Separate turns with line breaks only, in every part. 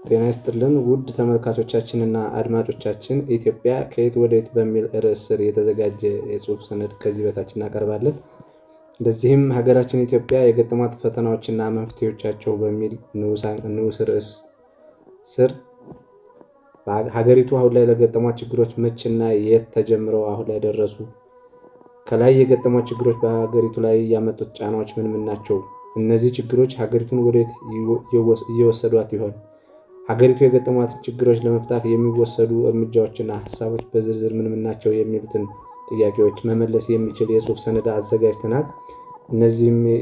ጤና ይስጥልን ውድ ተመልካቾቻችንና አድማጮቻችን፣ ኢትዮጵያ ከየት ወዴት በሚል ርዕስ ስር የተዘጋጀ የጽሑፍ ሰነድ ከዚህ በታች እናቀርባለን። እንደዚህም ሀገራችን ኢትዮጵያ የገጠሟት ፈተናዎችና መፍትሄዎቻቸው በሚል ንዑስ ርዕስ ስር ሀገሪቱ አሁን ላይ ለገጠሟት ችግሮች መቼና የት ተጀምረው አሁን ላይ ደረሱ፣ ከላይ የገጠሟት ችግሮች በሀገሪቱ ላይ ያመጡት ጫናዎች ምን ናቸው፣ እነዚህ ችግሮች ሀገሪቱን ወዴት እየወሰዷት ይሆን፣ ሀገሪቱ የገጠሟትን ችግሮች ለመፍታት የሚወሰዱ እርምጃዎችና ሀሳቦች በዝርዝር ምን ናቸው የሚሉትን ጥያቄዎች መመለስ የሚችል የጽሑፍ ሰነድ አዘጋጅተናል።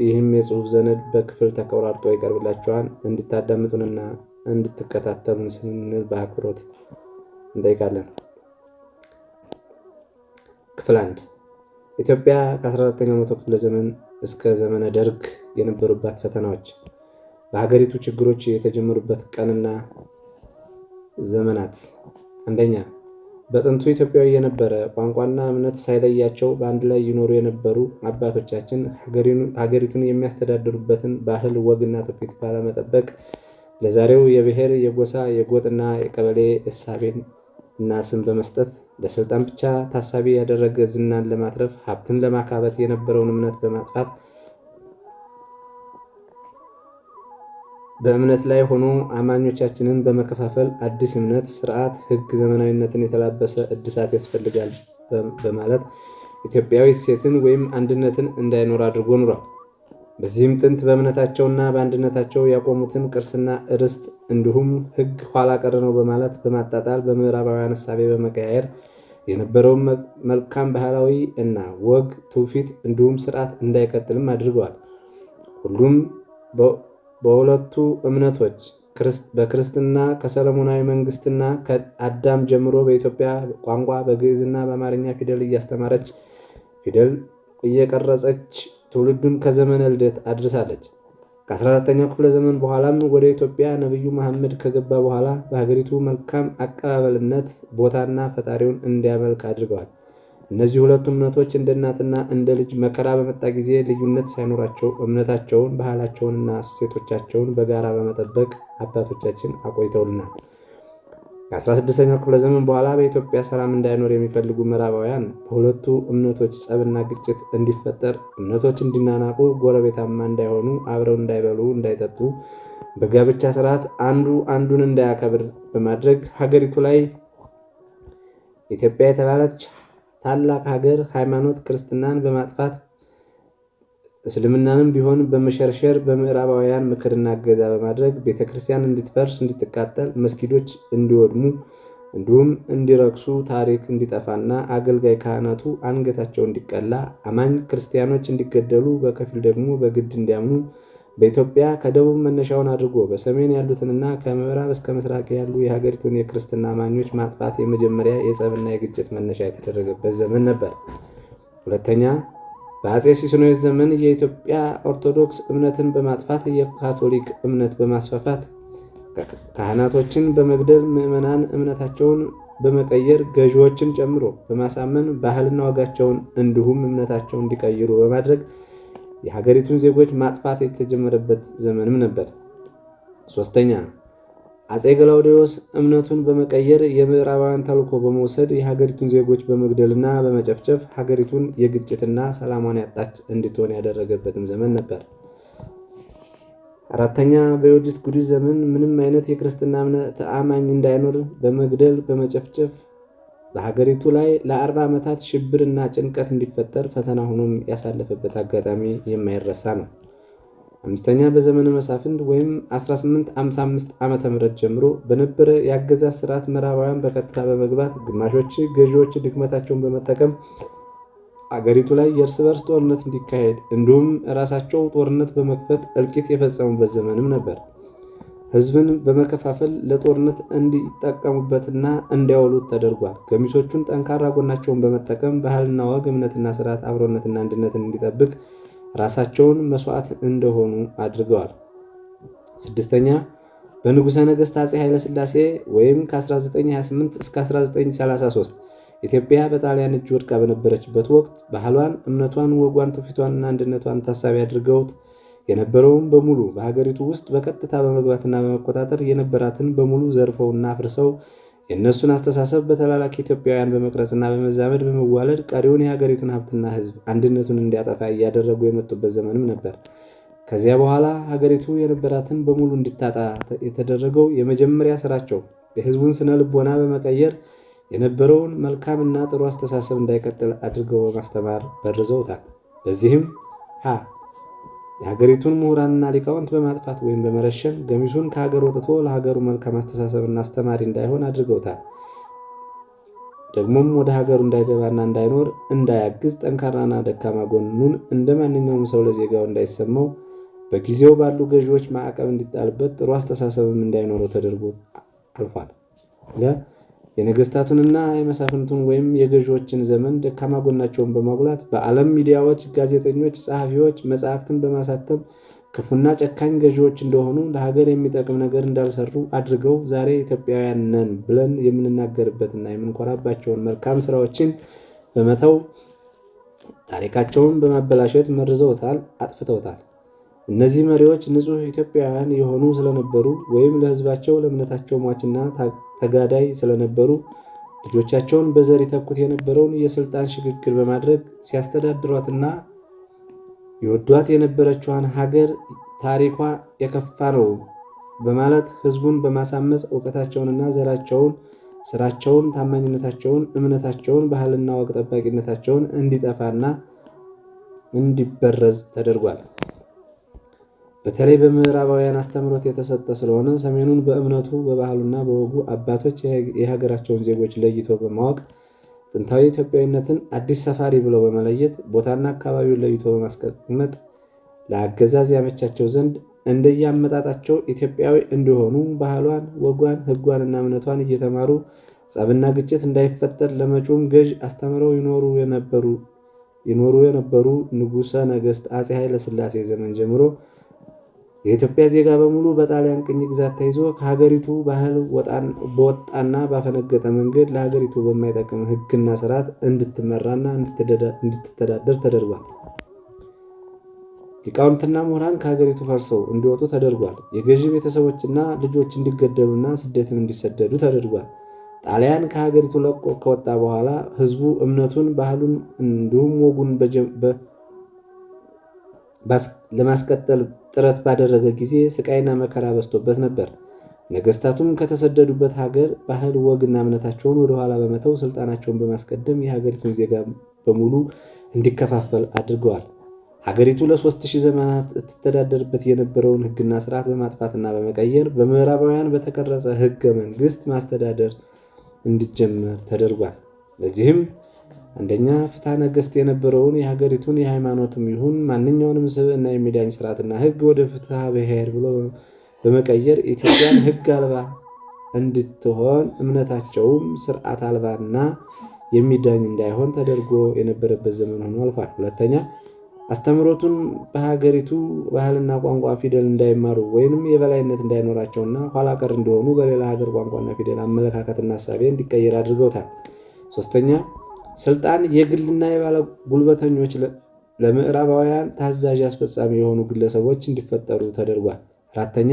ይህም የጽሑፍ ሰነድ በክፍል ተቆራርጦ ይቀርብላችኋል። እንድታዳምጡንና እንድትከታተሉን ስንል በአክብሮት እንጠይቃለን። ክፍል 1 ኢትዮጵያ ከ14ኛው መቶ ክፍለ ዘመን እስከ ዘመነ ደርግ የነበሩባት ፈተናዎች። በሀገሪቱ ችግሮች የተጀመሩበት ቀንና ዘመናት። አንደኛ፣ በጥንቱ ኢትዮጵያዊ የነበረ ቋንቋና እምነት ሳይለያቸው በአንድ ላይ ይኖሩ የነበሩ አባቶቻችን ሀገሪቱን የሚያስተዳድሩበትን ባህል፣ ወግና ትውፊት ባለመጠበቅ ለዛሬው የብሔር፣ የጎሳ፣ የጎጥና የቀበሌ እሳቤን እና ስም በመስጠት ለስልጣን ብቻ ታሳቢ ያደረገ ዝናን ለማትረፍ ሀብትን ለማካበት የነበረውን እምነት በማጥፋት በእምነት ላይ ሆኖ አማኞቻችንን በመከፋፈል አዲስ እምነት፣ ስርዓት፣ ሕግ፣ ዘመናዊነትን የተላበሰ እድሳት ያስፈልጋል በማለት ኢትዮጵያዊ እሴትን ወይም አንድነትን እንዳይኖር አድርጎ ኑሯል። በዚህም ጥንት በእምነታቸውና በአንድነታቸው ያቆሙትን ቅርስና ርስት እንዲሁም ሕግ ኋላ ቀር ነው በማለት በማጣጣል በምዕራባውያን እሳቤ በመቀያየር የነበረውን መልካም ባህላዊ እና ወግ ትውፊት እንዲሁም ስርዓት እንዳይቀጥልም አድርገዋል። ሁሉም በሁለቱ እምነቶች በክርስትና ከሰለሞናዊ መንግስትና ከአዳም ጀምሮ በኢትዮጵያ ቋንቋ በግዕዝና በአማርኛ ፊደል እያስተማረች ፊደል እየቀረጸች ትውልዱን ከዘመነ ልደት አድርሳለች። ከ14ኛው ክፍለ ዘመን በኋላም ወደ ኢትዮጵያ ነቢዩ መሐመድ ከገባ በኋላ በሀገሪቱ መልካም አቀባበልነት ቦታና ፈጣሪውን እንዲያመልክ አድርገዋል። እነዚህ ሁለቱ እምነቶች እንደ እናትና እንደ ልጅ መከራ በመጣ ጊዜ ልዩነት ሳይኖራቸው እምነታቸውን፣ ባህላቸውንና እሴቶቻቸውን በጋራ በመጠበቅ አባቶቻችን አቆይተውልናል። ከ16ኛው ክፍለ ዘመን በኋላ በኢትዮጵያ ሰላም እንዳይኖር የሚፈልጉ ምዕራባውያን በሁለቱ እምነቶች ጸብና ግጭት እንዲፈጠር፣ እምነቶች እንዲናናቁ፣ ጎረቤታማ እንዳይሆኑ፣ አብረው እንዳይበሉ፣ እንዳይጠጡ፣ በጋብቻ ስርዓት አንዱ አንዱን እንዳያከብር በማድረግ ሀገሪቱ ላይ ኢትዮጵያ የተባለች ታላቅ ሀገር ሃይማኖት ክርስትናን በማጥፋት እስልምናንም ቢሆን በመሸርሸር በምዕራባውያን ምክርና እገዛ በማድረግ ቤተክርስቲያን እንድትፈርስ፣ እንድትቃጠል፣ መስጊዶች እንዲወድሙ እንዲሁም እንዲረክሱ፣ ታሪክ እንዲጠፋና አገልጋይ ካህናቱ አንገታቸው እንዲቀላ፣ አማኝ ክርስቲያኖች እንዲገደሉ፣ በከፊል ደግሞ በግድ እንዲያምኑ በኢትዮጵያ ከደቡብ መነሻውን አድርጎ በሰሜን ያሉትንና ከምዕራብ እስከ ምስራቅ ያሉ የሀገሪቱን የክርስትና አማኞች ማጥፋት የመጀመሪያ የጸብና የግጭት መነሻ የተደረገበት ዘመን ነበር። ሁለተኛ፣ በአፄ ሲሱኖስ ዘመን የኢትዮጵያ ኦርቶዶክስ እምነትን በማጥፋት የካቶሊክ እምነት በማስፋፋት ካህናቶችን በመግደል ምዕመናን እምነታቸውን በመቀየር ገዢዎችን ጨምሮ በማሳመን ባህልና ወጋቸውን እንዲሁም እምነታቸውን እንዲቀይሩ በማድረግ የሀገሪቱን ዜጎች ማጥፋት የተጀመረበት ዘመንም ነበር። ሶስተኛ፣ አፄ ገላውዴዎስ እምነቱን በመቀየር የምዕራባውያን ተልዕኮ በመውሰድ የሀገሪቱን ዜጎች በመግደልና በመጨፍጨፍ ሀገሪቱን የግጭትና ሰላሟን ያጣች እንድትሆን ያደረገበትም ዘመን ነበር። አራተኛ፣ በዮዲት ጉዲት ዘመን ምንም አይነት የክርስትና እምነት አማኝ እንዳይኖር በመግደል በመጨፍጨፍ በሀገሪቱ ላይ ለ40 ዓመታት ሽብርና ጭንቀት እንዲፈጠር ፈተና ሆኖም ያሳለፈበት አጋጣሚ የማይረሳ ነው። አምስተኛ፣ በዘመነ መሳፍንት ወይም 1855 ዓ.ም ጀምሮ በነበረ የአገዛዝ ስርዓት ምዕራባውያን በቀጥታ በመግባት ግማሾች ገዢዎች ድክመታቸውን በመጠቀም አገሪቱ ላይ የእርስ በርስ ጦርነት እንዲካሄድ እንዲሁም ራሳቸው ጦርነት በመክፈት እልቂት የፈጸሙበት ዘመንም ነበር። ህዝብን በመከፋፈል ለጦርነት እንዲጠቀሙበትና እንዲያውሉት ተደርጓል። ገሚሶቹን ጠንካራ ጎናቸውን በመጠቀም ባህልና ወግ፣ እምነትና ስርዓት፣ አብሮነትና አንድነትን እንዲጠብቅ ራሳቸውን መስዋዕት እንደሆኑ አድርገዋል። ስድስተኛ፣ በንጉሠ ነገሥት አፄ ኃይለሥላሴ ወይም ከ1928 እስከ 1933 ኢትዮጵያ በጣሊያን እጅ ወድቃ በነበረችበት ወቅት ባህሏን፣ እምነቷን፣ ወጓን፣ ትውፊቷንና አንድነቷን ታሳቢ አድርገውት የነበረውን በሙሉ በሀገሪቱ ውስጥ በቀጥታ በመግባትና በመቆጣጠር የነበራትን በሙሉ ዘርፈውና አፍርሰው የእነሱን አስተሳሰብ በተላላኪ ኢትዮጵያውያን በመቅረጽና በመዛመድ በመዋለድ ቀሪውን የሀገሪቱን ሀብትና ሕዝብ አንድነቱን እንዲያጠፋ እያደረጉ የመጡበት ዘመንም ነበር። ከዚያ በኋላ ሀገሪቱ የነበራትን በሙሉ እንድታጣ የተደረገው የመጀመሪያ ስራቸው የሕዝቡን ስነ ልቦና በመቀየር የነበረውን መልካምና ጥሩ አስተሳሰብ እንዳይቀጥል አድርገው በማስተማር በርዘውታል። በዚህም የሀገሪቱን ምሁራንና ሊቃውንት በማጥፋት ወይም በመረሸን ገሚሱን ከሀገር ወጥቶ ለሀገሩ መልካም አስተሳሰብና አስተማሪ እንዳይሆን አድርገውታል። ደግሞም ወደ ሀገሩ እንዳይገባና እንዳይኖር እንዳያግዝ ጠንካራና ደካማ ጎኑን እንደ ማንኛውም ሰው ለዜጋው እንዳይሰማው በጊዜው ባሉ ገዢዎች ማዕቀብ እንዲጣልበት ጥሩ አስተሳሰብም እንዳይኖረው ተደርጎ አልፏል። የነገስታቱንና የመሳፍንቱን ወይም የገዢዎችን ዘመን ደካማ ጎናቸውን በማጉላት በዓለም ሚዲያዎች፣ ጋዜጠኞች፣ ጸሐፊዎች መጽሐፍትን በማሳተም ክፉና ጨካኝ ገዢዎች እንደሆኑ ለሀገር የሚጠቅም ነገር እንዳልሰሩ አድርገው ዛሬ ኢትዮጵያውያን ነን ብለን የምንናገርበትና የምንኮራባቸውን መልካም ስራዎችን በመተው ታሪካቸውን በማበላሸት መርዘውታል፣ አጥፍተውታል። እነዚህ መሪዎች ንጹሕ ኢትዮጵያውያን የሆኑ ስለነበሩ ወይም ለሕዝባቸው ለእምነታቸው ሟችና ተጋዳይ ስለነበሩ ልጆቻቸውን በዘር ይተኩት የነበረውን የስልጣን ሽግግር በማድረግ ሲያስተዳድሯትና ይወዷት የነበረችዋን ሀገር ታሪኳ የከፋ ነው በማለት ሕዝቡን በማሳመፅ እውቀታቸውንና ዘራቸውን፣ ስራቸውን፣ ታማኝነታቸውን፣ እምነታቸውን፣ ባህልና ወግ ጠባቂነታቸውን እንዲጠፋና እንዲበረዝ ተደርጓል። በተለይ በምዕራባውያን አስተምህሮት የተሰጠ ስለሆነ ሰሜኑን በእምነቱ በባህሉና በወጉ አባቶች የሀገራቸውን ዜጎች ለይተው በማወቅ ጥንታዊ ኢትዮጵያዊነትን አዲስ ሰፋሪ ብለው በመለየት ቦታና አካባቢውን ለይቶ በማስቀመጥ ለአገዛዝ ያመቻቸው ዘንድ እንደየአመጣጣቸው ኢትዮጵያዊ እንዲሆኑ ባህሏን፣ ወጓን፣ ሕጓንና እምነቷን እየተማሩ ጸብና ግጭት እንዳይፈጠር ለመጪውም ገዥ አስተምረው ይኖሩ የነበሩ ንጉሠ ነገሥት አፄ ኃይለ ሥላሴ ዘመን ጀምሮ የኢትዮጵያ ዜጋ በሙሉ በጣሊያን ቅኝ ግዛት ተይዞ ከሀገሪቱ ባህል በወጣና ባፈነገጠ መንገድ ለሀገሪቱ በማይጠቅም ሕግና ስርዓት እንድትመራና እንድትተዳደር ተደርጓል። ሊቃውንትና ምሁራን ከሀገሪቱ ፈርሰው እንዲወጡ ተደርጓል። የገዢ ቤተሰቦችና ልጆች እንዲገደሉና ስደትም እንዲሰደዱ ተደርጓል። ጣሊያን ከሀገሪቱ ለቆ ከወጣ በኋላ ሕዝቡ እምነቱን፣ ባህሉን እንዲሁም ወጉን ለማስቀጠል ጥረት ባደረገ ጊዜ ስቃይና መከራ በዝቶበት ነበር። ነገስታቱም ከተሰደዱበት ሀገር ባህል፣ ወግና እምነታቸውን ወደኋላ በመተው ስልጣናቸውን በማስቀደም የሀገሪቱን ዜጋ በሙሉ እንዲከፋፈል አድርገዋል። ሀገሪቱ ለ3000 ዘመናት ትተዳደርበት የነበረውን ሕግና ስርዓት በማጥፋትና በመቀየር በምዕራባውያን በተቀረጸ ሕገ መንግስት ማስተዳደር እንዲጀመር ተደርጓል። ለዚህም አንደኛ ፍትሐ ነገሥት የነበረውን የሀገሪቱን የሃይማኖትም ይሁን ማንኛውንም ስብዕና የሚዳኝ ስርዓትና ሕግ ወደ ፍትሐ ብሔር ብሎ በመቀየር ኢትዮጵያን ሕግ አልባ እንድትሆን እምነታቸውም ስርዓት አልባና የሚዳኝ እንዳይሆን ተደርጎ የነበረበት ዘመን ሆኖ አልፏል። ሁለተኛ አስተምህሮቱን በሀገሪቱ ባህልና ቋንቋ ፊደል እንዳይማሩ ወይንም የበላይነት እንዳይኖራቸውና ኋላ ቀር እንዲሆኑ በሌላ ሀገር ቋንቋና ፊደል አመለካከትና ሀሳቤ እንዲቀየር አድርገውታል። ሶስተኛ ስልጣን የግልና የባለ ጉልበተኞች ለምዕራባውያን ታዛዥ አስፈጻሚ የሆኑ ግለሰቦች እንዲፈጠሩ ተደርጓል። አራተኛ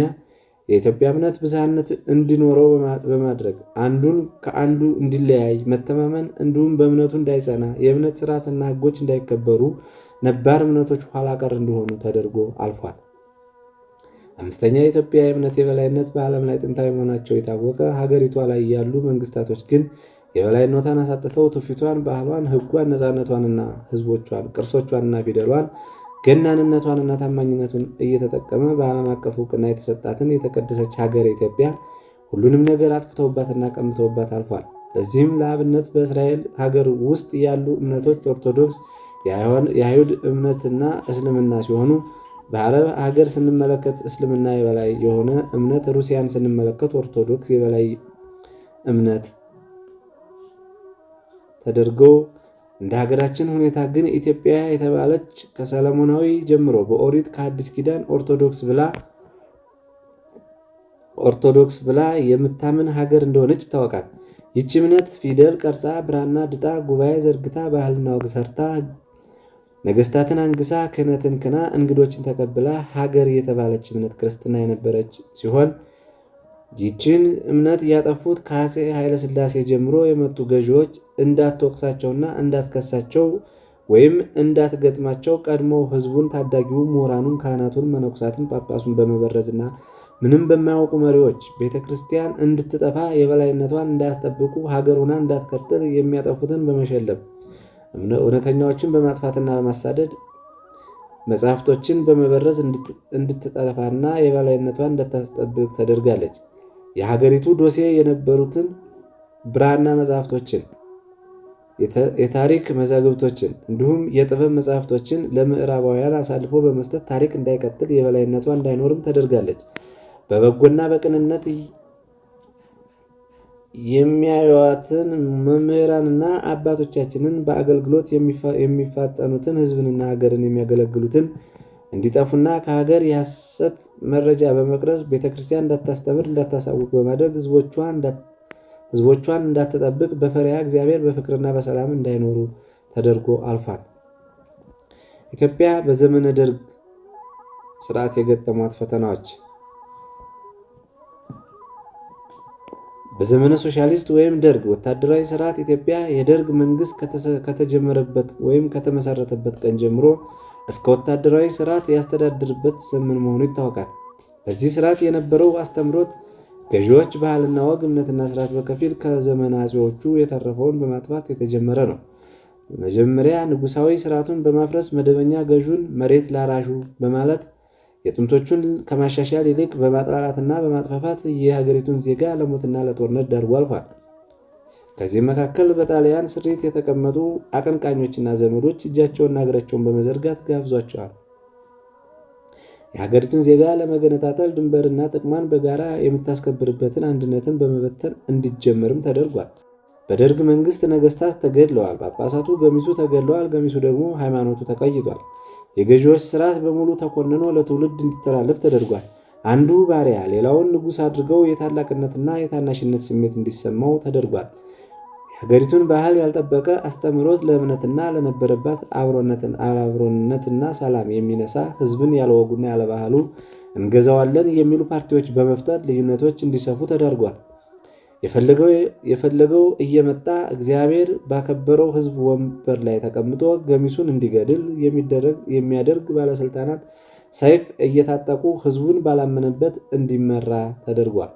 የኢትዮጵያ እምነት ብዝሃነት እንዲኖረው በማድረግ አንዱን ከአንዱ እንዲለያይ መተማመን እንዲሁም በእምነቱ እንዳይጸና የእምነት ስርዓትና ሕጎች እንዳይከበሩ ነባር እምነቶች ኋላ ቀር እንዲሆኑ ተደርጎ አልፏል። አምስተኛ የኢትዮጵያ የእምነት የበላይነት በዓለም ላይ ጥንታዊ መሆናቸው የታወቀ ሀገሪቷ ላይ ያሉ መንግስታቶች ግን የበላይነቷን አሳጥተው ትውፊቷን፣ ባህሏን፣ ሕጓን፣ ነፃነቷንና ሕዝቦቿን፣ ቅርሶቿንና ፊደሏን፣ ገናንነቷንና ታማኝነቱን እየተጠቀመ በዓለም አቀፍ እውቅና የተሰጣትን የተቀደሰች ሀገር ኢትዮጵያ ሁሉንም ነገር አጥፍተውባትና ቀምተውባት አልፏል። ለዚህም ለአብነት በእስራኤል ሀገር ውስጥ ያሉ እምነቶች ኦርቶዶክስ፣ የአይሁድ እምነትና እስልምና ሲሆኑ በአረብ ሀገር ስንመለከት እስልምና የበላይ የሆነ እምነት፣ ሩሲያን ስንመለከት ኦርቶዶክስ የበላይ እምነት ተደርገው እንደ ሀገራችን ሁኔታ ግን ኢትዮጵያ የተባለች ከሰለሞናዊ ጀምሮ በኦሪት ከአዲስ ኪዳን ኦርቶዶክስ ብላ የምታምን ሀገር እንደሆነች ይታወቃል። ይህች እምነት ፊደል ቀርጻ፣ ብራና ድጣ፣ ጉባኤ ዘርግታ፣ ባህልና ወግ ሰርታ፣ ነገስታትን አንግሳ ክህነትን ክና እንግዶችን ተቀብላ ሀገር የተባለች እምነት ክርስትና የነበረች ሲሆን ይህችን እምነት ያጠፉት ከአፄ ኃይለሥላሴ ጀምሮ የመጡ ገዢዎች እንዳትወቅሳቸውና እንዳትከሳቸው ወይም እንዳትገጥማቸው ቀድሞው ህዝቡን፣ ታዳጊውን፣ ምሁራኑን፣ ካህናቱን፣ መነኮሳትን፣ ጳጳሱን በመበረዝና ምንም በማያውቁ መሪዎች ቤተ ክርስቲያን እንድትጠፋ የበላይነቷን እንዳያስጠብቁ ሀገር ሆና እንዳትቀጥል የሚያጠፉትን በመሸለም እውነተኛዎችን በማጥፋትና በማሳደድ መጽሐፍቶችን በመበረዝ እንድትጠፋና የበላይነቷን እንዳታስጠብቅ ተደርጋለች። የሀገሪቱ ዶሴ የነበሩትን ብራና መጽሐፍቶችን፣ የታሪክ መዛግብቶችን እንዲሁም የጥበብ መጽሐፍቶችን ለምዕራባውያን አሳልፎ በመስጠት ታሪክ እንዳይቀጥል የበላይነቷ እንዳይኖርም ተደርጋለች። በበጎና በቅንነት የሚያዩዋትን መምህራንና አባቶቻችንን በአገልግሎት የሚፋጠኑትን ህዝብንና ሀገርን የሚያገለግሉትን እንዲጠፉና ከሀገር የሐሰት መረጃ በመቅረጽ ቤተክርስቲያን እንዳታስተምር እንዳታሳውቅ በማድረግ ህዝቦቿን እንዳትጠብቅ በፈሪሃ እግዚአብሔር በፍቅርና በሰላም እንዳይኖሩ ተደርጎ አልፏል። ኢትዮጵያ በዘመነ ደርግ ስርዓት የገጠሟት ፈተናዎች። በዘመነ ሶሻሊስት ወይም ደርግ ወታደራዊ ስርዓት ኢትዮጵያ የደርግ መንግስት ከተጀመረበት ወይም ከተመሰረተበት ቀን ጀምሮ እስከ ወታደራዊ ስርዓት ያስተዳድርበት ዘመን መሆኑ ይታወቃል። በዚህ ስርዓት የነበረው አስተምሮት ገዢዎች ባህልና ወግ፣ እምነትና ስርዓት በከፊል ከዘመነ አፄዎቹ የተረፈውን በማጥፋት የተጀመረ ነው። መጀመሪያ ንጉሳዊ ስርዓቱን በማፍረስ መደበኛ ገዢውን መሬት ላራሹ በማለት የጥንቶቹን ከማሻሻል ይልቅ በማጥላላትና በማጥፋፋት የሀገሪቱን ዜጋ ለሞትና ለጦርነት ዳርጎ አልፏል። ከዚህም መካከል በጣሊያን ስሪት የተቀመጡ አቀንቃኞችና ዘመዶች እጃቸውንና እግራቸውን በመዘርጋት ጋብዟቸዋል። የሀገሪቱን ዜጋ ለመገነጣጠል ድንበርና ጥቅሟን በጋራ የምታስከብርበትን አንድነትን በመበተን እንዲጀመርም ተደርጓል። በደርግ መንግስት ነገስታት ተገድለዋል። ጳጳሳቱ ገሚሱ ተገድለዋል፣ ገሚሱ ደግሞ ሃይማኖቱ ተቀይጧል። የገዢዎች ስርዓት በሙሉ ተኮንኖ ለትውልድ እንዲተላለፍ ተደርጓል። አንዱ ባሪያ ሌላውን ንጉሥ አድርገው የታላቅነትና የታናሽነት ስሜት እንዲሰማው ተደርጓል። የሀገሪቱን ባህል ያልጠበቀ አስተምህሮት ለእምነትና ለነበረባት አብሮነትና ሰላም የሚነሳ ህዝብን ያለወጉና ያለባህሉ እንገዛዋለን የሚሉ ፓርቲዎች በመፍጠር ልዩነቶች እንዲሰፉ ተደርጓል። የፈለገው እየመጣ እግዚአብሔር ባከበረው ህዝብ ወንበር ላይ ተቀምጦ ገሚሱን እንዲገድል የሚያደርግ ባለስልጣናት ሰይፍ እየታጠቁ ህዝቡን ባላመነበት እንዲመራ ተደርጓል።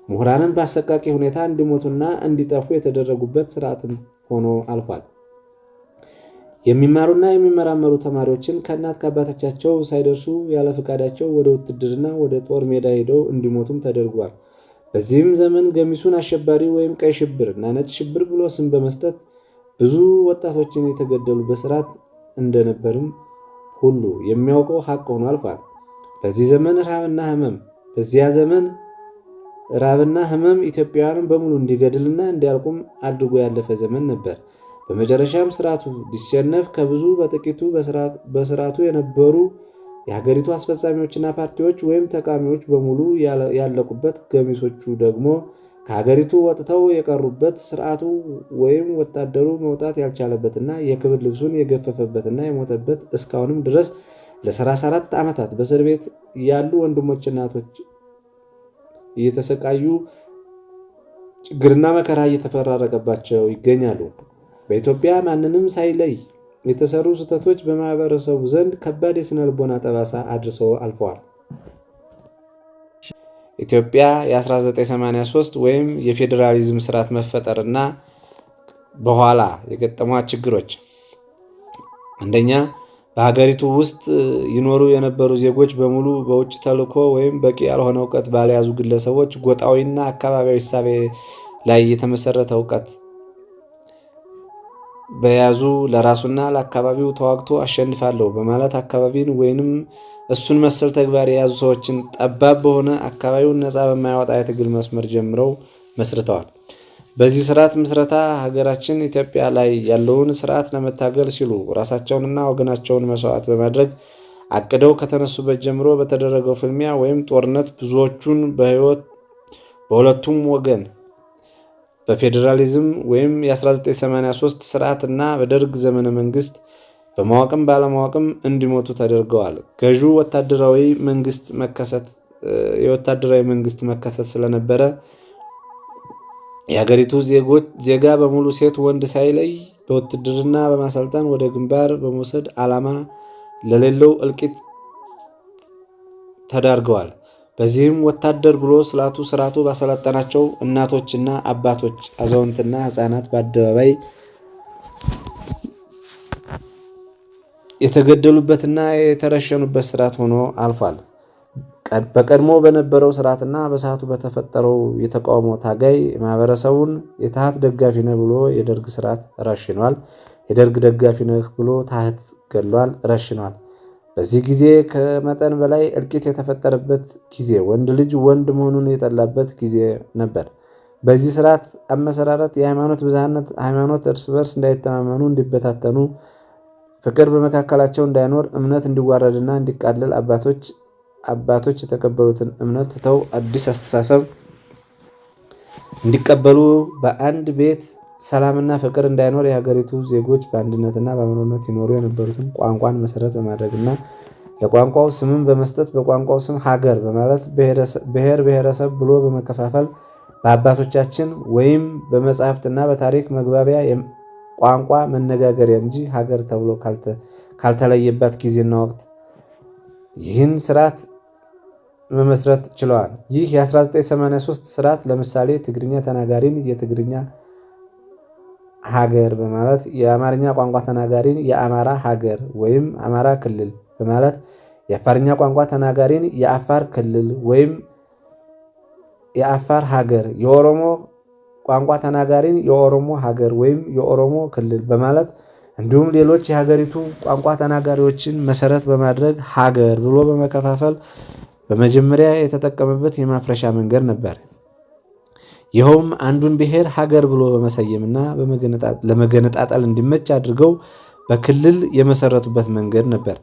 ምሁራንን በአሰቃቂ ሁኔታ እንዲሞቱና እንዲጠፉ የተደረጉበት ስርዓትም ሆኖ አልፏል። የሚማሩና የሚመራመሩ ተማሪዎችን ከእናት ከአባቶቻቸው ሳይደርሱ ያለ ፈቃዳቸው ወደ ውትድርና ወደ ጦር ሜዳ ሄደው እንዲሞቱም ተደርጓል። በዚህም ዘመን ገሚሱን አሸባሪ ወይም ቀይ ሽብር እና ነጭ ሽብር ብሎ ስም በመስጠት ብዙ ወጣቶችን የተገደሉ በስርዓት እንደነበርም ሁሉ የሚያውቀው ሀቅ ሆኖ አልፏል። በዚያ ዘመን ራብና ህመም ኢትዮጵያውያንን በሙሉ እንዲገድልና እንዲያልቁም አድርጎ ያለፈ ዘመን ነበር። በመጨረሻም ስርዓቱ ሊሸነፍ ከብዙ በጥቂቱ በስርዓቱ የነበሩ የሀገሪቱ አስፈጻሚዎችና ፓርቲዎች ወይም ተቃዋሚዎች በሙሉ ያለቁበት፣ ገሚሶቹ ደግሞ ከሀገሪቱ ወጥተው የቀሩበት፣ ስርዓቱ ወይም ወታደሩ መውጣት ያልቻለበትና የክብር ልብሱን የገፈፈበትና የሞተበት፣ እስካሁንም ድረስ ለ34 ዓመታት በእስር ቤት ያሉ ወንድሞችና እናቶች እየተሰቃዩ ችግርና መከራ እየተፈራረቀባቸው ይገኛሉ። በኢትዮጵያ ማንንም ሳይለይ የተሰሩ ስህተቶች በማህበረሰቡ ዘንድ ከባድ የስነ ልቦና ጠባሳ አድርሰው አልፈዋል። ኢትዮጵያ የ1983 ወይም የፌዴራሊዝም ስርዓት መፈጠርና በኋላ የገጠሟት ችግሮች፣ አንደኛ፣ በሀገሪቱ ውስጥ ይኖሩ የነበሩ ዜጎች በሙሉ በውጭ ተልዕኮ ወይም በቂ ያልሆነ እውቀት ባልያዙ ግለሰቦች ጎጣዊና አካባቢያዊ እሳቤ ላይ የተመሰረተ እውቀት በያዙ ለራሱና ለአካባቢው ተዋግቶ አሸንፋለሁ በማለት አካባቢን ወይንም እሱን መሰል ተግባር የያዙ ሰዎችን ጠባብ በሆነ አካባቢውን ነፃ በማያወጣ የትግል መስመር ጀምረው መስርተዋል። በዚህ ስርዓት ምስረታ ሀገራችን ኢትዮጵያ ላይ ያለውን ስርዓት ለመታገል ሲሉ ራሳቸውንና ወገናቸውን መስዋዕት በማድረግ አቅደው ከተነሱበት ጀምሮ በተደረገው ፍልሚያ ወይም ጦርነት ብዙዎቹን በህይወት በሁለቱም ወገን በፌዴራሊዝም ወይም የ1983 ስርዓት እና በደርግ ዘመነ መንግስት በማወቅም ባለማወቅም እንዲሞቱ ተደርገዋል። ገዢው የወታደራዊ መንግስት መከሰት ስለነበረ የሀገሪቱ ዜጋ በሙሉ ሴት ወንድ ሳይለይ በውትድርና በማሰልጠን ወደ ግንባር በመውሰድ ዓላማ ለሌለው እልቂት ተዳርገዋል። በዚህም ወታደር ብሎ ስርዓቱ ባሰለጠናቸው እናቶችና አባቶች፣ አዛውንትና ሕፃናት በአደባባይ የተገደሉበትና የተረሸኑበት ስርዓት ሆኖ አልፏል። በቀድሞ በነበረው ስርዓትና በሰዓቱ በተፈጠረው የተቃውሞ ታጋይ ማህበረሰቡን የታህት ደጋፊ ነህ ብሎ የደርግ ስርዓት ረሽኗል። የደርግ ደጋፊ ነህ ብሎ ታህት ገድሏል፣ ረሽኗል። በዚህ ጊዜ ከመጠን በላይ እልቂት የተፈጠረበት ጊዜ፣ ወንድ ልጅ ወንድ መሆኑን የጠላበት ጊዜ ነበር። በዚህ ስርዓት አመሰራረት የሃይማኖት ብዝሃነት፣ ሃይማኖት እርስ በርስ እንዳይተማመኑ፣ እንዲበታተኑ፣ ፍቅር በመካከላቸው እንዳይኖር፣ እምነት እንዲዋረድና እንዲቃለል አባቶች የተቀበሉትን እምነት ትተው አዲስ አስተሳሰብ እንዲቀበሉ፣ በአንድ ቤት ሰላምና ፍቅር እንዳይኖር፣ የሀገሪቱ ዜጎች በአንድነትና በአብሮነት ይኖሩ የነበሩትን ቋንቋን መሰረት በማድረግና ለቋንቋው ስምም በመስጠት በቋንቋው ስም ሀገር በማለት ብሔር ብሔረሰብ ብሎ በመከፋፈል በአባቶቻችን ወይም በመጽሐፍትና በታሪክ መግባቢያ ቋንቋ መነጋገሪያ እንጂ ሀገር ተብሎ ካልተለየባት ጊዜና ወቅት ይህን ስርዓት መመስረት ችለዋል። ይህ የ1983 ስርዓት ለምሳሌ ትግርኛ ተናጋሪን የትግርኛ ሀገር በማለት የአማርኛ ቋንቋ ተናጋሪን የአማራ ሀገር ወይም አማራ ክልል በማለት የአፋርኛ ቋንቋ ተናጋሪን የአፋር ክልል ወይም የአፋር ሀገር፣ የኦሮሞ ቋንቋ ተናጋሪን የኦሮሞ ሀገር ወይም የኦሮሞ ክልል በማለት እንዲሁም ሌሎች የሀገሪቱ ቋንቋ ተናጋሪዎችን መሰረት በማድረግ ሀገር ብሎ በመከፋፈል በመጀመሪያ የተጠቀመበት የማፍረሻ መንገድ ነበር። ይኸውም አንዱን ብሔር ሀገር ብሎ በመሰየምና ለመገነጣጠል እንዲመች አድርገው በክልል የመሰረቱበት መንገድ ነበር።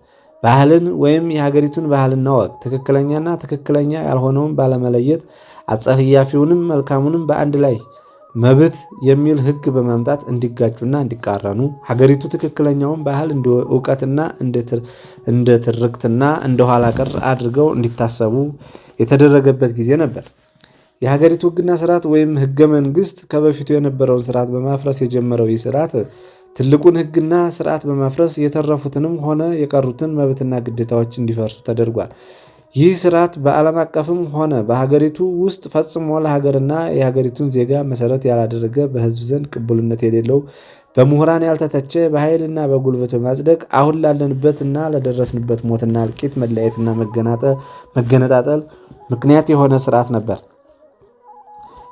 ባህልን ወይም የሀገሪቱን ባህልና ወግ ትክክለኛና ትክክለኛ ያልሆነውን ባለመለየት አጸያፊውንም መልካሙንም በአንድ ላይ መብት የሚል ሕግ በማምጣት እንዲጋጩና እንዲቃረኑ ሀገሪቱ ትክክለኛውን ባህል እውቀትና እንደ ትርክትና እንደ ኋላ ቀር አድርገው እንዲታሰቡ የተደረገበት ጊዜ ነበር። የሀገሪቱ ሕግና ስርዓት ወይም ሕገ መንግስት ከበፊቱ የነበረውን ስርዓት በማፍረስ የጀመረው ይህ ስርዓት ትልቁን ሕግና ስርዓት በማፍረስ የተረፉትንም ሆነ የቀሩትን መብትና ግዴታዎች እንዲፈርሱ ተደርጓል። ይህ ስርዓት በዓለም አቀፍም ሆነ በሀገሪቱ ውስጥ ፈጽሞ ለሀገርና የሀገሪቱን ዜጋ መሰረት ያላደረገ፣ በህዝብ ዘንድ ቅቡልነት የሌለው፣ በምሁራን ያልተተቸ፣ በኃይልና በጉልበት በማጽደቅ አሁን ላለንበትና ለደረስንበት ሞትና እልቂት፣ መለያየትና መገነጣጠል ምክንያት የሆነ ስርዓት ነበር።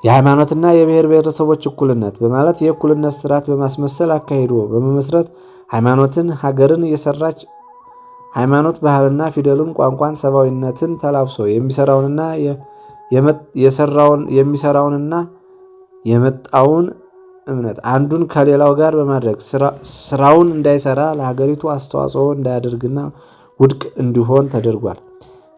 የሃይማኖትና የብሔር ብሔረሰቦች እኩልነት በማለት የእኩልነት ስርዓት በማስመሰል አካሂዶ በመመስረት ሃይማኖትን ሀገርን የሰራች ሃይማኖት ባህልና ፊደሉን ቋንቋን ሰብአዊነትን ተላብሶ የሚሰራውንና የመጣውን እምነት አንዱን ከሌላው ጋር በማድረግ ስራውን እንዳይሰራ ለሀገሪቱ አስተዋጽኦ እንዳያደርግና ውድቅ እንዲሆን ተደርጓል።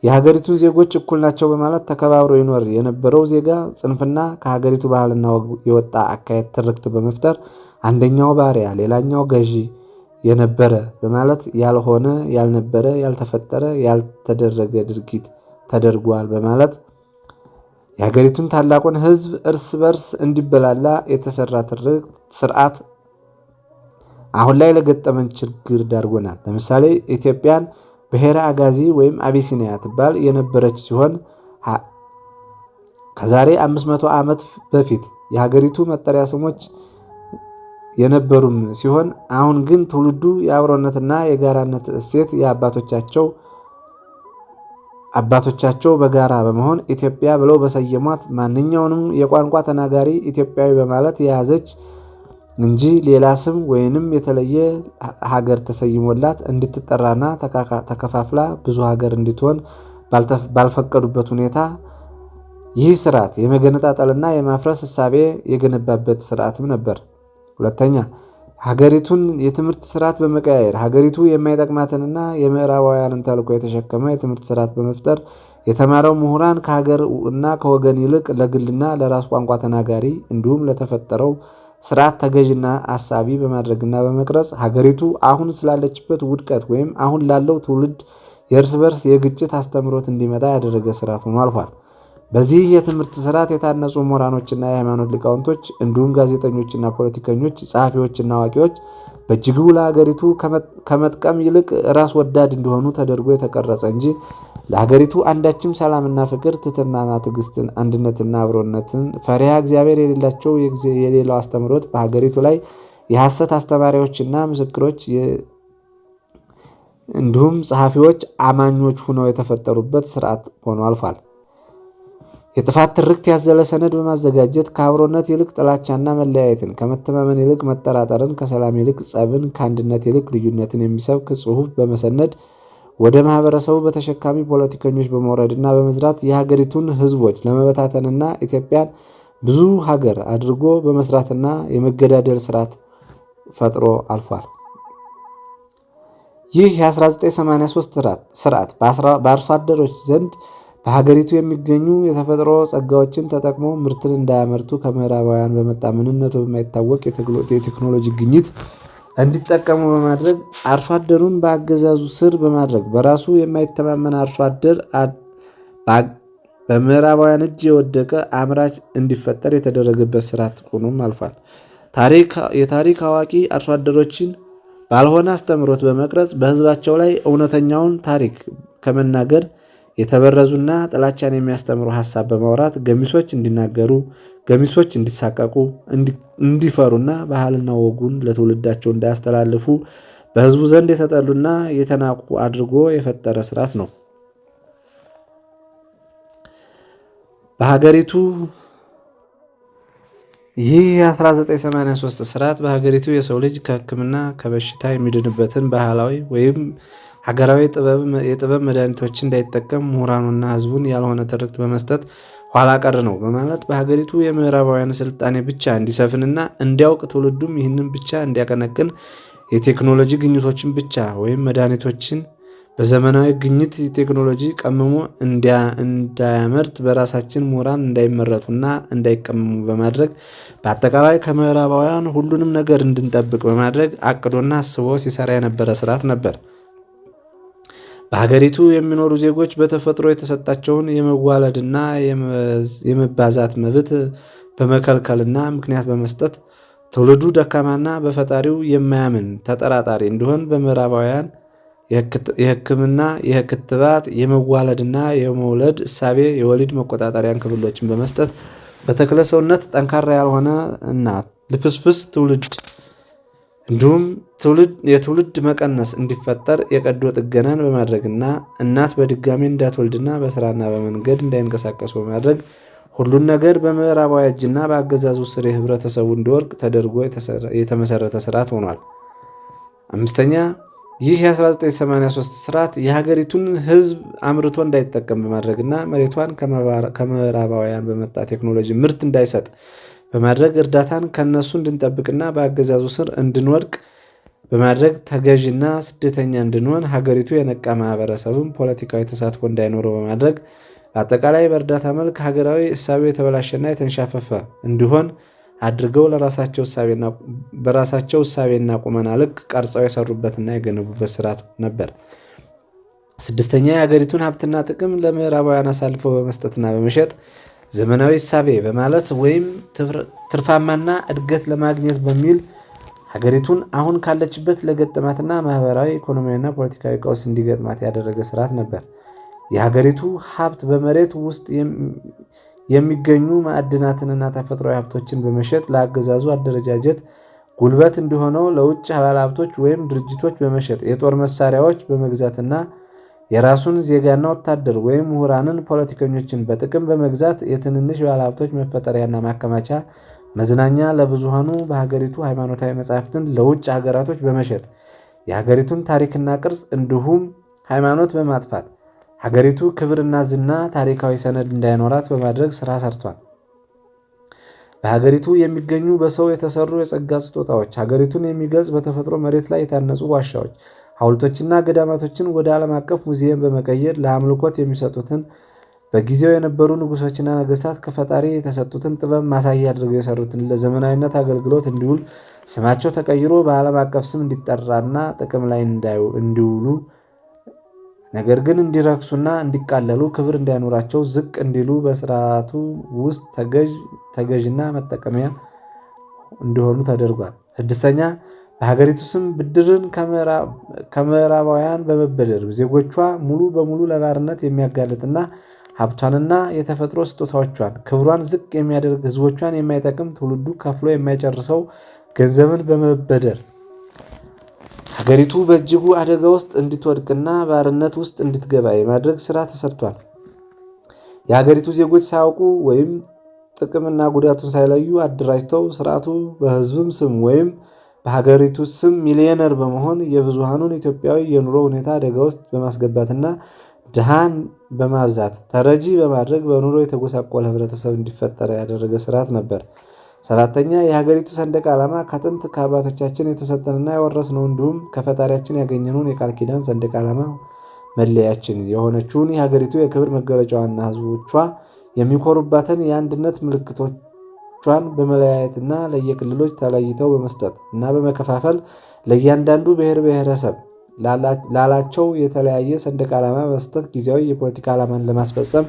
የሀገሪቱን ዜጎች እኩል ናቸው በማለት ተከባብሮ ይኖር የነበረው ዜጋ ጽንፍና ከሀገሪቱ ባህልና ወግ የወጣ አካሄድ ትርክት በመፍጠር አንደኛው ባሪያ ሌላኛው ገዢ የነበረ በማለት ያልሆነ፣ ያልነበረ፣ ያልተፈጠረ፣ ያልተደረገ ድርጊት ተደርጓል በማለት የሀገሪቱን ታላቁን ሕዝብ እርስ በርስ እንዲበላላ የተሰራ ስርዓት አሁን ላይ ለገጠመን ችግር ዳርጎናል። ለምሳሌ ኢትዮጵያን ብሔረ አጋዚ ወይም አቢሲኒያ ትባል የነበረች ሲሆን ከዛሬ 500 ዓመት በፊት የሀገሪቱ መጠሪያ ስሞች የነበሩም ሲሆን አሁን ግን ትውልዱ የአብሮነትና የጋራነት እሴት አባቶቻቸው በጋራ በመሆን ኢትዮጵያ ብለው በሰየሟት ማንኛውንም የቋንቋ ተናጋሪ ኢትዮጵያዊ በማለት የያዘች እንጂ ሌላ ስም ወይንም የተለየ ሀገር ተሰይሞላት እንድትጠራና ተከፋፍላ ብዙ ሀገር እንድትሆን ባልፈቀዱበት ሁኔታ ይህ ስርዓት የመገነጣጠልና የማፍረስ እሳቤ የገነባበት ስርዓትም ነበር። ሁለተኛ፣ ሀገሪቱን የትምህርት ስርዓት በመቀያየር ሀገሪቱ የማይጠቅማትንና የምዕራባውያንን ተልዕኮ የተሸከመ የትምህርት ስርዓት በመፍጠር የተማረው ምሁራን ከሀገር እና ከወገን ይልቅ ለግልና ለራስ ቋንቋ ተናጋሪ እንዲሁም ለተፈጠረው ስርዓት ተገዥና አሳቢ በማድረግና በመቅረጽ ሀገሪቱ አሁን ስላለችበት ውድቀት ወይም አሁን ላለው ትውልድ የእርስ በርስ የግጭት አስተምህሮት እንዲመጣ ያደረገ ስርዓት ሆኖ አልፏል። በዚህ የትምህርት ስርዓት የታነጹ ምሁራኖችና የሃይማኖት ሊቃውንቶች እንዲሁም ጋዜጠኞችና ፖለቲከኞች፣ ጸሐፊዎችና አዋቂዎች በእጅጉ ለሀገሪቱ ከመጥቀም ይልቅ ራስ ወዳድ እንዲሆኑ ተደርጎ የተቀረጸ እንጂ ለሀገሪቱ አንዳችም ሰላምና ፍቅር፣ ትሕትናና ትዕግስትን፣ አንድነትና አብሮነትን፣ ፈሪሃ እግዚአብሔር የሌላቸው የሌላው አስተምህሮት በሀገሪቱ ላይ የሐሰት አስተማሪዎችና ምስክሮች እንዲሁም ጸሐፊዎች አማኞች ሆነው የተፈጠሩበት ስርዓት ሆኖ አልፏል። የጥፋት ትርክት ያዘለ ሰነድ በማዘጋጀት ከአብሮነት ይልቅ ጥላቻና መለያየትን፣ ከመተማመን ይልቅ መጠራጠርን፣ ከሰላም ይልቅ ጸብን፣ ከአንድነት ይልቅ ልዩነትን የሚሰብክ ጽሑፍ በመሰነድ ወደ ማህበረሰቡ በተሸካሚ ፖለቲከኞች በመውረድና በመዝራት የሀገሪቱን ሕዝቦች ለመበታተንና ኢትዮጵያን ብዙ ሀገር አድርጎ በመስራትና የመገዳደል ስርዓት ፈጥሮ አልፏል። ይህ የ1983 ስርዓት በአርሶ አደሮች ዘንድ በሀገሪቱ የሚገኙ የተፈጥሮ ጸጋዎችን ተጠቅመው ምርትን እንዳያመርቱ ከምዕራባውያን በመጣ ምንነቱ በማይታወቅ የቴክኖሎጂ ግኝት እንዲጠቀሙ በማድረግ አርሶ አደሩን በአገዛዙ ስር በማድረግ በራሱ የማይተማመን አርሶ አደር በምዕራባውያን እጅ የወደቀ አምራች እንዲፈጠር የተደረገበት ስርዓት ሆኖም አልፏል። የታሪክ አዋቂ አርሶ አደሮችን ባልሆነ አስተምህሮት በመቅረጽ በህዝባቸው ላይ እውነተኛውን ታሪክ ከመናገር የተበረዙና ጥላቻን የሚያስተምሩ ሀሳብ በማውራት ገሚሶች እንዲናገሩ፣ ገሚሶች እንዲሳቀቁ፣ እንዲፈሩና ባህልና ወጉን ለትውልዳቸው እንዳያስተላልፉ በህዝቡ ዘንድ የተጠሉና የተናቁ አድርጎ የፈጠረ ስርዓት ነው። በሀገሪቱ ይህ የ1983 ስርዓት በሀገሪቱ የሰው ልጅ ከሕክምና ከበሽታ የሚድንበትን ባህላዊ ወይም ሀገራዊ የጥበብ መድኃኒቶችን እንዳይጠቀም ምሁራኑና ህዝቡን ያልሆነ ትርክት በመስጠት ኋላ ቀር ነው በማለት በሀገሪቱ የምዕራባውያን ስልጣኔ ብቻ እንዲሰፍንና እንዲያውቅ ትውልዱም ይህንን ብቻ እንዲያቀነቅን የቴክኖሎጂ ግኝቶችን ብቻ ወይም መድኃኒቶችን በዘመናዊ ግኝት ቴክኖሎጂ ቀምሞ እንዳያመርት በራሳችን ምሁራን እንዳይመረቱና እንዳይቀመሙ በማድረግ በአጠቃላይ ከምዕራባውያን ሁሉንም ነገር እንድንጠብቅ በማድረግ አቅዶና አስቦ ሲሰራ የነበረ ስርዓት ነበር። በሀገሪቱ የሚኖሩ ዜጎች በተፈጥሮ የተሰጣቸውን የመዋለድና የመባዛት መብት በመከልከልና ምክንያት በመስጠት ትውልዱ ደካማና በፈጣሪው የማያምን ተጠራጣሪ እንዲሆን በምዕራባውያን የሕክምና፣ የክትባት፣ የመዋለድና የመውለድ እሳቤ የወሊድ መቆጣጠሪያ እንክብሎችን በመስጠት በተክለ ሰውነት ጠንካራ ያልሆነ እና ልፍስፍስ ትውልድ እንዲሁም የትውልድ መቀነስ እንዲፈጠር የቀዶ ጥገናን በማድረግና እናት በድጋሚ እንዳትወልድና በስራና በመንገድ እንዳይንቀሳቀሱ በማድረግ ሁሉን ነገር በምዕራባዊ እጅና በአገዛዙ ስር የህብረተሰቡ እንዲወርቅ ተደርጎ የተመሰረተ ስርዓት ሆኗል። አምስተኛ፣ ይህ የ1983 ስርዓት የሀገሪቱን ህዝብ አምርቶ እንዳይጠቀም በማድረግና መሬቷን ከምዕራባውያን በመጣ ቴክኖሎጂ ምርት እንዳይሰጥ በማድረግ እርዳታን ከነሱ እንድንጠብቅና በአገዛዙ ስር እንድንወድቅ በማድረግ ተገዥና ስደተኛ እንድንሆን ሀገሪቱ የነቃ ማህበረሰብም ፖለቲካዊ ተሳትፎ እንዳይኖረው በማድረግ በአጠቃላይ በእርዳታ መልክ ሀገራዊ እሳቤው የተበላሸና የተንሻፈፈ እንዲሆን አድርገው በራሳቸው እሳቤና ቁመና ልክ ቀርጸው የሰሩበትና የገነቡበት ስርዓት ነበር። ስድስተኛ፣ የሀገሪቱን ሀብትና ጥቅም ለምዕራባውያን አሳልፈው በመስጠትና በመሸጥ ዘመናዊ እሳቤ በማለት ወይም ትርፋማና እድገት ለማግኘት በሚል ሀገሪቱን አሁን ካለችበት ለገጠማትና ማህበራዊ፣ ኢኮኖሚያዊና ፖለቲካዊ ቀውስ እንዲገጥማት ያደረገ ስርዓት ነበር። የሀገሪቱ ሀብት በመሬት ውስጥ የሚገኙ ማዕድናትንና ተፈጥሯዊ ሀብቶችን በመሸጥ ለአገዛዙ አደረጃጀት ጉልበት እንዲሆነው ለውጭ ባለሀብቶች ወይም ድርጅቶች በመሸጥ የጦር መሳሪያዎች በመግዛትና የራሱን ዜጋና ወታደር ወይም ምሁራንን፣ ፖለቲከኞችን በጥቅም በመግዛት የትንንሽ ባለሀብቶች መፈጠሪያና ማከማቻ መዝናኛ ለብዙሃኑ በሀገሪቱ ሃይማኖታዊ መጻሕፍትን ለውጭ ሀገራቶች በመሸጥ የሀገሪቱን ታሪክና ቅርስ እንዲሁም ሃይማኖት በማጥፋት ሀገሪቱ ክብርና ዝና፣ ታሪካዊ ሰነድ እንዳይኖራት በማድረግ ስራ ሰርቷል። በሀገሪቱ የሚገኙ በሰው የተሰሩ የጸጋ ስጦታዎች፣ ሀገሪቱን የሚገልጽ በተፈጥሮ መሬት ላይ የታነጹ ዋሻዎች፣ ሐውልቶችና ገዳማቶችን ወደ ዓለም አቀፍ ሙዚየም በመቀየር ለአምልኮት የሚሰጡትን በጊዜው የነበሩ ንጉሶችና ነገስታት ከፈጣሪ የተሰጡትን ጥበብ ማሳያ አድርገው የሰሩትን ለዘመናዊነት አገልግሎት እንዲውል ስማቸው ተቀይሮ በዓለም አቀፍ ስም እንዲጠራና ጥቅም ላይ እንዲውሉ ነገር ግን እንዲረክሱና እንዲቃለሉ ክብር እንዳይኖራቸው ዝቅ እንዲሉ በስርዓቱ ውስጥ ተገዥና መጠቀሚያ እንዲሆኑ ተደርጓል። ስድስተኛ በሀገሪቱ ስም ብድርን ከምዕራባውያን በመበደር ዜጎቿ ሙሉ በሙሉ ለባርነት የሚያጋልጥና ሀብቷንና የተፈጥሮ ስጦታዎቿን ክብሯን ዝቅ የሚያደርግ ህዝቦቿን የማይጠቅም ትውልዱ ከፍሎ የማይጨርሰው ገንዘብን በመበደር ሀገሪቱ በእጅጉ አደጋ ውስጥ እንድትወድቅና ባርነት ውስጥ እንድትገባ የማድረግ ስራ ተሰርቷል። የሀገሪቱ ዜጎች ሳያውቁ ወይም ጥቅምና ጉዳቱን ሳይለዩ አደራጅተው ስርዓቱ በህዝብም ስም ወይም በሀገሪቱ ስም ሚሊዮነር በመሆን የብዙሃኑን ኢትዮጵያዊ የኑሮ ሁኔታ አደጋ ውስጥ በማስገባትና ድሃን በማብዛት ተረጂ በማድረግ በኑሮ የተጎሳቆለ ህብረተሰብ እንዲፈጠር ያደረገ ስርዓት ነበር። ሰባተኛ የሀገሪቱ ሰንደቅ ዓላማ ከጥንት ከአባቶቻችን የተሰጠንና የወረስነው እንዲሁም ከፈጣሪያችን ያገኘነውን የቃል ኪዳን ሰንደቅ ዓላማ መለያችን የሆነችውን የሀገሪቱ የክብር መገለጫዋና ህዝቦቿ የሚኮሩባትን የአንድነት ምልክቶቿን በመለያየትና ለየክልሎች ተለይተው በመስጠት እና በመከፋፈል ለእያንዳንዱ ብሔር ብሔረሰብ ላላቸው የተለያየ ሰንደቅ ዓላማ መስጠት ጊዜያዊ የፖለቲካ ዓላማን ለማስፈጸም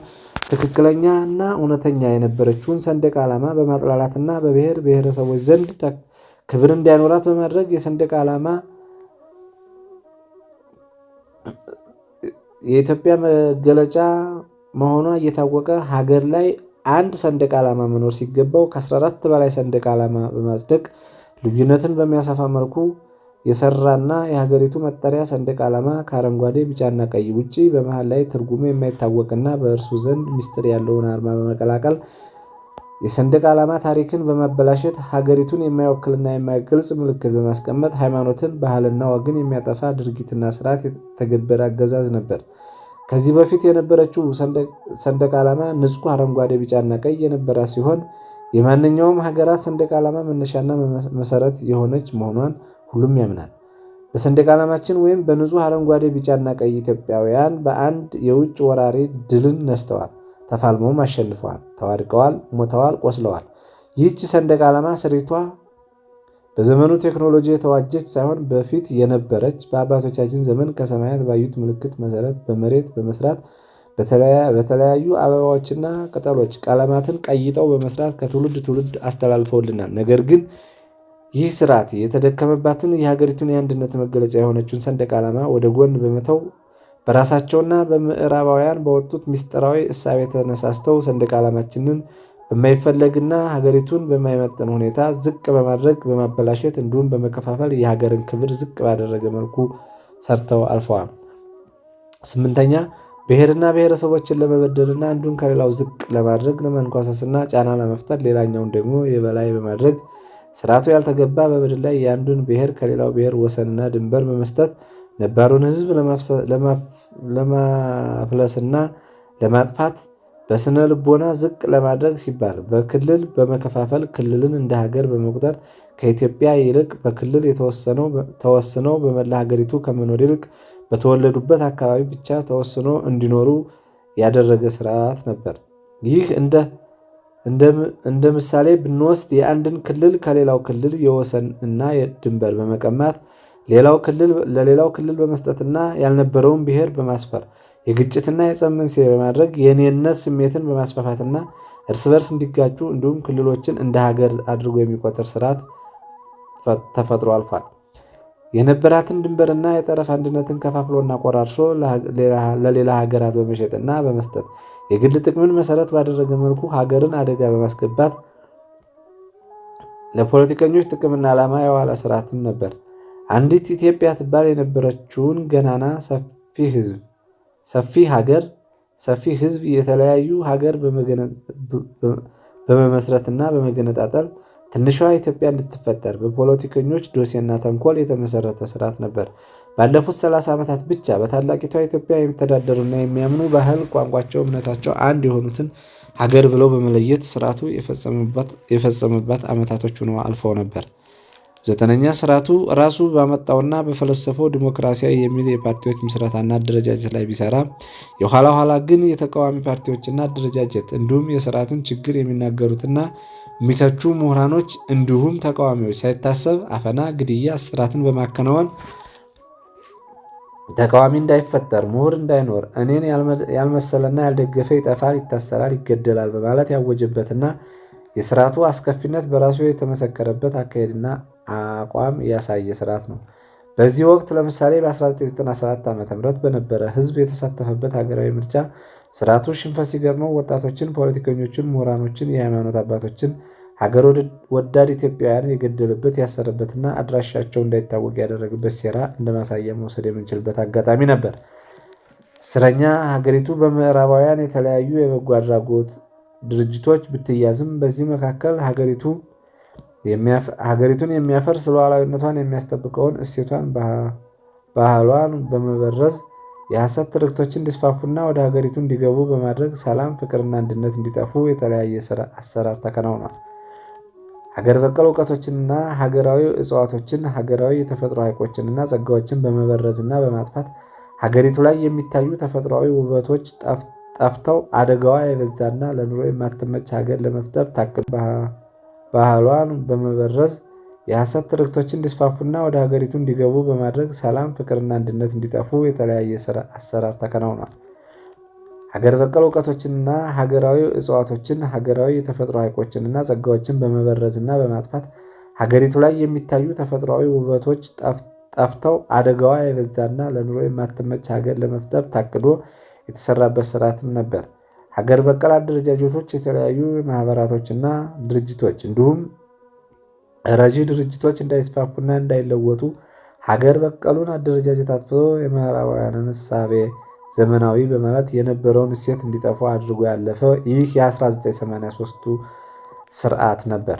ትክክለኛ እና እውነተኛ የነበረችውን ሰንደቅ ዓላማ በማጥላላትና በብሔር ብሔረሰቦች ዘንድ ክብር እንዳይኖራት በማድረግ የሰንደቅ ዓላማ የኢትዮጵያ መገለጫ መሆኗ እየታወቀ ሀገር ላይ አንድ ሰንደቅ ዓላማ መኖር ሲገባው ከ14 በላይ ሰንደቅ ዓላማ በማጽደቅ ልዩነትን በሚያሰፋ መልኩ የሰራና የሀገሪቱ መጠሪያ ሰንደቅ ዓላማ ከአረንጓዴ ቢጫና ቀይ ውጪ በመሃል ላይ ትርጉሙ የማይታወቅና በእርሱ ዘንድ ምስጢር ያለውን አርማ በመቀላቀል የሰንደቅ ዓላማ ታሪክን በማበላሸት ሀገሪቱን የማይወክልና የማይገልጽ ምልክት በማስቀመጥ ሃይማኖትን፣ ባህልና ወግን የሚያጠፋ ድርጊትና ስርዓት የተገበረ አገዛዝ ነበር። ከዚህ በፊት የነበረችው ሰንደቅ ዓላማ ንጹህ አረንጓዴ ቢጫና ቀይ የነበራት ሲሆን የማንኛውም ሀገራት ሰንደቅ ዓላማ መነሻና መሰረት የሆነች መሆኗን ሁሉም ያምናል። በሰንደቅ ዓላማችን ወይም በንጹህ አረንጓዴ ቢጫና ቀይ ኢትዮጵያውያን በአንድ የውጭ ወራሪ ድልን ነስተዋል፣ ተፋልመውም አሸንፈዋል፣ ተዋድቀዋል፣ ሞተዋል፣ ቆስለዋል። ይህች ሰንደቅ ዓላማ ስሪቷ በዘመኑ ቴክኖሎጂ የተዋጀች ሳይሆን በፊት የነበረች በአባቶቻችን ዘመን ከሰማያት ባዩት ምልክት መሰረት በመሬት በመስራት በተለያዩ አበባዎችና ቅጠሎች ቀለማትን ቀይጠው በመስራት ከትውልድ ትውልድ አስተላልፈውልናል። ነገር ግን ይህ ስርዓት የተደከመባትን የሀገሪቱን የአንድነት መገለጫ የሆነችውን ሰንደቅ ዓላማ ወደ ጎን በመተው በራሳቸውና በምዕራባውያን በወጡት ምስጢራዊ እሳቤ ተነሳስተው ሰንደቅ ዓላማችንን በማይፈለግና ሀገሪቱን በማይመጥን ሁኔታ ዝቅ በማድረግ በማበላሸት እንዲሁም በመከፋፈል የሀገርን ክብር ዝቅ ባደረገ መልኩ ሰርተው አልፈዋል። ስምንተኛ ብሔርና ብሔረሰቦችን ለመበደልና አንዱን ከሌላው ዝቅ ለማድረግ ለማንኳሰስና ጫና ለመፍጠር ሌላኛውን ደግሞ የበላይ በማድረግ ስርዓቱ ያልተገባ በምድር ላይ የአንዱን ብሔር ከሌላው ብሔር ወሰንና ድንበር በመስጠት ነባሩን ሕዝብ ለማፍለስና ለማጥፋት በስነ ልቦና ዝቅ ለማድረግ ሲባል በክልል በመከፋፈል ክልልን እንደ ሀገር በመቁጠር ከኢትዮጵያ ይልቅ በክልል ተወስነው በመላ ሀገሪቱ ከመኖር ይልቅ በተወለዱበት አካባቢ ብቻ ተወስኖ እንዲኖሩ ያደረገ ስርዓት ነበር። ይህ እንደ ምሳሌ ብንወስድ የአንድን ክልል ከሌላው ክልል የወሰን እና ድንበር በመቀማት ለሌላው ክልል በመስጠትና ያልነበረውን ብሔር በማስፈር የግጭትና የጸብ መንስኤ በማድረግ የኔነት ስሜትን በማስፋፋትና እርስ በርስ እንዲጋጩ እንዲሁም ክልሎችን እንደ ሀገር አድርጎ የሚቆጠር ስርዓት ተፈጥሮ አልፏል። የነበራትን ድንበርና የጠረፍ አንድነትን ከፋፍሎና ቆራርሶ ለሌላ ሀገራት በመሸጥና በመስጠት የግል ጥቅምን መሰረት ባደረገ መልኩ ሀገርን አደጋ በማስገባት ለፖለቲከኞች ጥቅምና ዓላማ የዋለ ስርዓትም ነበር። አንዲት ኢትዮጵያ ትባል የነበረችውን ገናና ሰፊ ህዝብ የተለያዩ ሀገር በመመስረትና በመገነጣጠል ትንሿ ኢትዮጵያ እንድትፈጠር በፖለቲከኞች ዶሴና ተንኮል የተመሰረተ ስርዓት ነበር። ባለፉት 30 ዓመታት ብቻ በታላቂቷ ኢትዮጵያ የሚተዳደሩና የሚያምኑ ባህል፣ ቋንቋቸው፣ እምነታቸው አንድ የሆኑትን ሀገር ብለው በመለየት ስርዓቱ የፈጸመባት ዓመታቶች ሆነው አልፈው ነበር። 9ኛ ስርዓቱ ራሱ ባመጣውና በፈለሰፈው ዲሞክራሲያዊ የሚል የፓርቲዎች ምስረታና አደረጃጀት ላይ ቢሰራ የኋላ ኋላ ግን የተቃዋሚ ፓርቲዎችና አደረጃጀት እንዲሁም የስርዓቱን ችግር የሚናገሩትና የሚተቹ ምሁራኖች እንዲሁም ተቃዋሚዎች ሳይታሰብ አፈና፣ ግድያ፣ እስራትን በማከናወን ተቃዋሚ እንዳይፈጠር፣ ምሁር እንዳይኖር፣ እኔን ያልመሰለና ያልደገፈ ይጠፋል፣ ይታሰራል፣ ይገደላል በማለት ያወጀበትና የስርዓቱ አስከፊነት በራሱ የተመሰከረበት አካሄድና አቋም ያሳየ ስርዓት ነው። በዚህ ወቅት ለምሳሌ በ1997 ዓ.ም በነበረ ህዝብ የተሳተፈበት ሀገራዊ ምርጫ ስርዓቱ ሽንፈት ሲገጥመው ወጣቶችን፣ ፖለቲከኞችን፣ ምሁራኖችን፣ የሃይማኖት አባቶችን፣ ሀገር ወዳድ ኢትዮጵያውያን የገደለበት ያሰረበትና አድራሻቸው እንዳይታወቅ ያደረገበት ሴራ እንደ ማሳያ መውሰድ የምንችልበት አጋጣሚ ነበር። 10ኛ ሀገሪቱ በምዕራባውያን የተለያዩ የበጎ አድራጎት ድርጅቶች ብትያዝም በዚህ መካከል ሀገሪቱን የሚያፈርስ ሉዓላዊነቷን የሚያስጠብቀውን እሴቷን፣ ባህሏን በመበረዝ የሐሰት ትርክቶች እንዲስፋፉና ወደ ሀገሪቱ እንዲገቡ በማድረግ ሰላም፣ ፍቅርና አንድነት እንዲጠፉ የተለያየ አሰራር ተከናውኗል። ሀገር በቀል እውቀቶችንና ሀገራዊ እጽዋቶችን፣ ሀገራዊ የተፈጥሮ ሐይቆችንና ጸጋዎችን በመበረዝና በማጥፋት ሀገሪቱ ላይ የሚታዩ ተፈጥሯዊ ውበቶች ጠፍተው አደጋዋ የበዛና ለኑሮ የማትመች ሀገር ለመፍጠር ታቅዶ ባህሏን በመበረዝ የሐሰት ትርክቶች እንዲስፋፉና ወደ ሀገሪቱ እንዲገቡ በማድረግ ሰላም፣ ፍቅርና አንድነት እንዲጠፉ የተለያየ አሰራር ተከናውኗል። ሀገር በቀል እውቀቶችንና ሀገራዊ እጽዋቶችን፣ ሀገራዊ የተፈጥሮ ሐይቆችንና ጸጋዎችን በመበረዝና በማጥፋት ሀገሪቱ ላይ የሚታዩ ተፈጥሯዊ ውበቶች ጠፍተው አደጋዋ የበዛና ለኑሮ የማትመች ሀገር ለመፍጠር ታቅዶ የተሰራበት ስርዓትም ነበር። ሀገር በቀል አደረጃጀቶች፣ የተለያዩ ማህበራቶችና ድርጅቶች እንዲሁም ረጂ ድርጅቶች እንዳይስፋፉና እንዳይለወጡ ሀገር በቀሉን አደረጃጀት አጥፍቶ የምዕራባውያንን እሳቤ ዘመናዊ በማለት የነበረውን እሴት እንዲጠፉ አድርጎ ያለፈ ይህ የ1983ቱ ስርዓት ነበር።